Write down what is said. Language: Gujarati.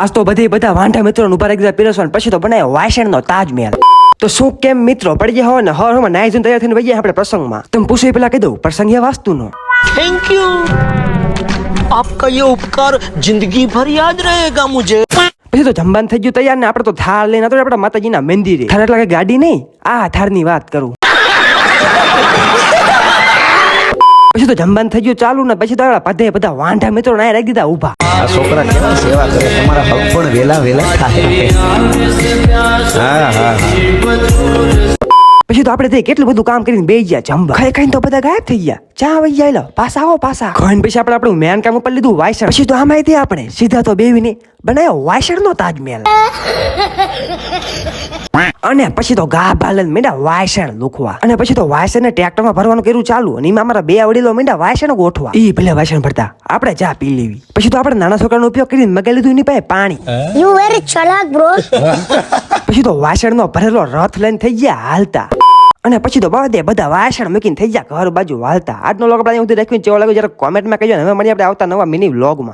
આજ તો બધા વાંઢા મિત્રો ઉભા રાખી દીધા પીરસવા, પછી તો બનાવ્યો વાસણનો તાજમહેલ. તો શું કેમ મિત્રો પડી ગયા હોય ને હર નાઈ જોઈને તૈયાર થઈને વૈયા આપણે પ્રસંગમાં. તમે પૂછો એ પેલા કહી દઉં, પ્રસંગ એ વાસ્તુનો. थैंक यू आपका ये उपकार जिंदगी भर याद रहेगा मुझे. પછી તો જમવાનું થઈ ગયું તૈયાર ને આપણે તો થાળ લઈને તો આપણા માતાજીના મંદિરે. થાળ એટલે કે ગાડી નહીં, આ થાળની વાત કરું. પછી તો જમવાનું થઈ ગયું ચાલુ ને પછી તો બધા વાંઢા મિત્રો ના રાખી દીધા ઉભા. આ છોકરા કેવા સેવા કરે, તમારા હક પણ વેલા થાય. હા. પછી તો આપણે કેટલું બધું કામ કરીને બેસી ગયા જમવા. ખાઈને તો બધા ગાયબ થઈ ગયા. ચા વહી જાય, પાછા આવો પાછા. ખાઈને પછી આપણું મેન કામ ઉપર લીધું વાસણ. પછી તો આમાં આપણે સીધા તો બેવીને બનાવ્યો વાસણનો તાજમહેલ. અને પછી તો ગા બાલન મીંડા વાસણ લુખવા. અને પછી તો વાસણ ને ટ્રેક્ટરમાં ભરવાનું કર્યું ચાલુ. અને એમાં અમારા બે વડીલો મીંડા વાસણ ગોઠવા. ઈ ભલે વાસણ ભરતા, આપણે ચા પી લેવી. પછી તો આપણે નાના છોકરાનો ઉપયોગ કરીને મગાઈ લીધું એની પાસે પાણી. You very chalak, bro. પછી તો વાસણનો ભરેલો રથ લઈને થઈ ગયા હાલતા. અને પછી તો બધા વાસણ મૂકીને થઈ ગયા ઘર બાજુ હાલતા. આજનો લોક આપણે અહીં સુધી રાખ્યું. કેવો લાગ્યો જરા કોમેન્ટમાં કહેજો. હવે મળીએ આપણે આવતા નવા મિની વ્લોગમાં.